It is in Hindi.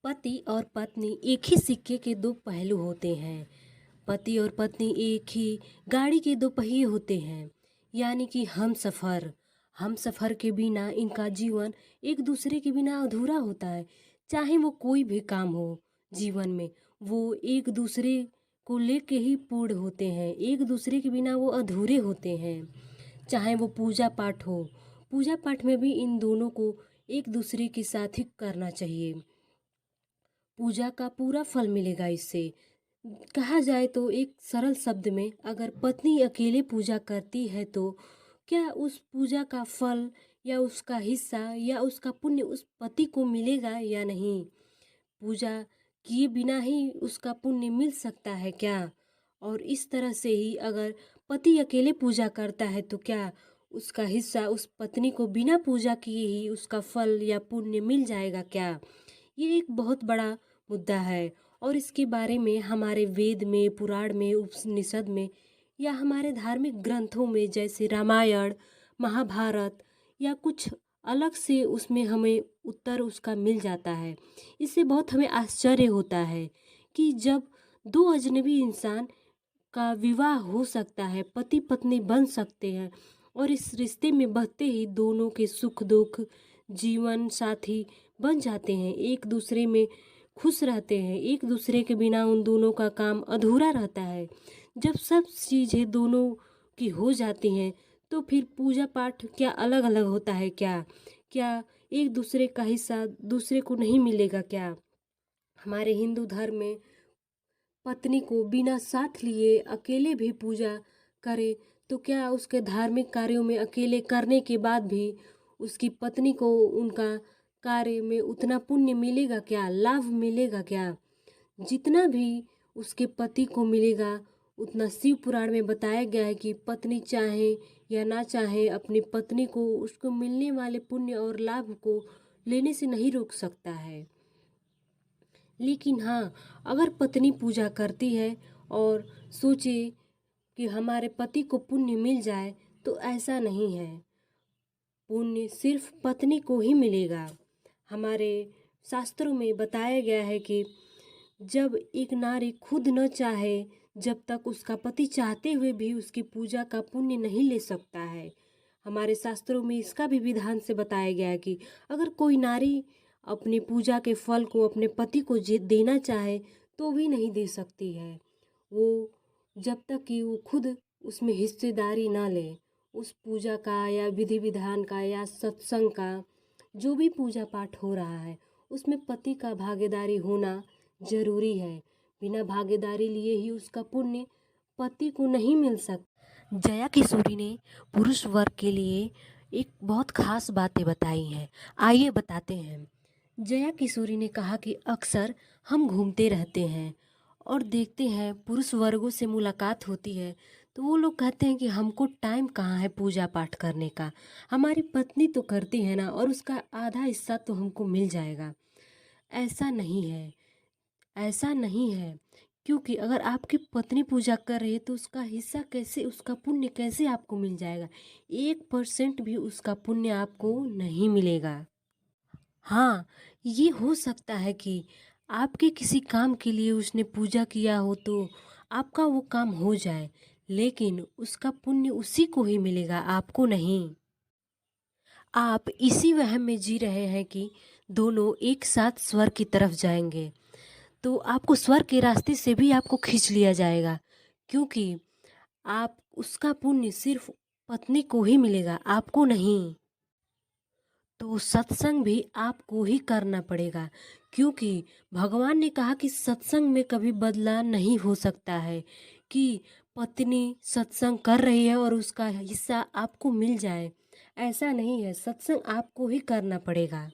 पति और पत्नी एक ही सिक्के के दो पहलू होते हैं। पति और पत्नी एक ही गाड़ी के दो पहिए होते हैं। यानी कि हम सफ़र के बिना इनका जीवन एक दूसरे के बिना अधूरा होता है। चाहे वो कोई भी काम हो जीवन में, वो एक दूसरे को लेके ही पूर्ण होते हैं। एक दूसरे के बिना वो अधूरे होते हैं। चाहे वो पूजा पाठ हो, पूजा पाठ में भी इन दोनों को एक दूसरे के साथ ही करना चाहिए। पूजा का पूरा फल मिलेगा इससे। कहा जाए तो एक सरल शब्द में, अगर पत्नी अकेले पूजा करती है तो क्या उस पूजा का फल या उसका हिस्सा या उसका पुण्य उस पति को मिलेगा या नहीं? पूजा किए बिना ही उसका पुण्य मिल सकता है क्या? और इस तरह से ही अगर पति अकेले पूजा करता है तो क्या उसका हिस्सा उस पत्नी को बिना पूजा किए ही उसका फल या पुण्य मिल जाएगा क्या? ये एक बहुत बड़ा मुद्दा है और इसके बारे में हमारे वेद में, पुराण में, उपनिषद में या हमारे धार्मिक ग्रंथों में जैसे रामायण, महाभारत या कुछ अलग से उसमें हमें उत्तर उसका मिल जाता है। इससे बहुत हमें आश्चर्य होता है कि जब दो अजनबी इंसान का विवाह हो सकता है, पति पत्नी बन सकते हैं और इस रिश्ते में बहते ही दोनों के सुख दुख जीवन साथी बन जाते हैं, एक दूसरे में खुश रहते हैं। एक दूसरे के बिना उन दोनों का काम अधूरा रहता है। जब सब चीज़ें दोनों की हो जाती हैं तो फिर पूजा पाठ क्या अलग अलग होता है क्या? क्या एक दूसरे का हिस्सा दूसरे को नहीं मिलेगा क्या? हमारे हिंदू धर्म में पत्नी को बिना साथ लिए अकेले भी पूजा करे तो क्या उसके धार्मिक कार्यों में अकेले करने के बाद भी उसकी पत्नी को उनका कार्य में उतना पुण्य मिलेगा क्या, लाभ मिलेगा क्या? जितना भी उसके पति को मिलेगा उतना शिव पुराण में बताया गया है कि पत्नी चाहे या ना चाहे अपनी पत्नी को उसको मिलने वाले पुण्य और लाभ को लेने से नहीं रोक सकता है। लेकिन हाँ, अगर पत्नी पूजा करती है और सोचे कि हमारे पति को पुण्य मिल जाए तो ऐसा नहीं है। पुण्य सिर्फ पत्नी को ही मिलेगा। हमारे शास्त्रों में बताया गया है कि जब एक नारी खुद न चाहे, जब तक उसका पति चाहते हुए भी उसकी पूजा का पुण्य नहीं ले सकता है। हमारे शास्त्रों में इसका भी विधान से बताया गया है कि अगर कोई नारी अपनी पूजा के फल को अपने पति को देना चाहे तो भी नहीं दे सकती है। वो जब तक कि वो खुद उसमें हिस्सेदारी ना ले, उस पूजा का या विधि विधान का या सत्संग का जो भी पूजा पाठ हो रहा है उसमें पति का भागीदारी होना जरूरी है। बिना भागीदारी लिए ही उसका पुण्य पति को नहीं मिल सकता। जया किशोरी ने पुरुष वर्ग के लिए एक बहुत खास बातें बताई हैं। आइए बताते हैं। जया किशोरी ने कहा कि अक्सर हम घूमते रहते हैं और देखते हैं पुरुष वर्गों से मुलाकात होती है तो वो लोग कहते हैं कि हमको टाइम कहाँ है पूजा पाठ करने का, हमारी पत्नी तो करती है ना और उसका आधा हिस्सा तो हमको मिल जाएगा। ऐसा नहीं है, ऐसा नहीं है। क्योंकि अगर आपकी पत्नी पूजा कर रही है तो उसका हिस्सा कैसे, उसका पुण्य कैसे आपको मिल जाएगा? 1% भी उसका पुण्य आपको नहीं मिलेगा। हाँ, ये हो सकता है कि आपके किसी काम के लिए उसने पूजा किया हो तो आपका वो काम हो जाए, लेकिन उसका पुण्य उसी को ही मिलेगा, आपको नहीं। आप इसी वहम में जी रहे हैं कि दोनों एक साथ स्वर्ग की तरफ जाएंगे, तो आपको स्वर्ग के रास्ते से भी आपको खींच लिया जाएगा, क्योंकि आप उसका पुण्य सिर्फ पत्नी को ही मिलेगा, आपको नहीं। तो सत्संग भी आपको ही करना पड़ेगा, क्योंकि भगवान ने कहा कि सत्संग में कभी बदला नहीं हो सकता है कि पत्नी सत्संग कर रही है और उसका हिस्सा आपको मिल जाए। ऐसा नहीं है, सत्संग आपको ही करना पड़ेगा।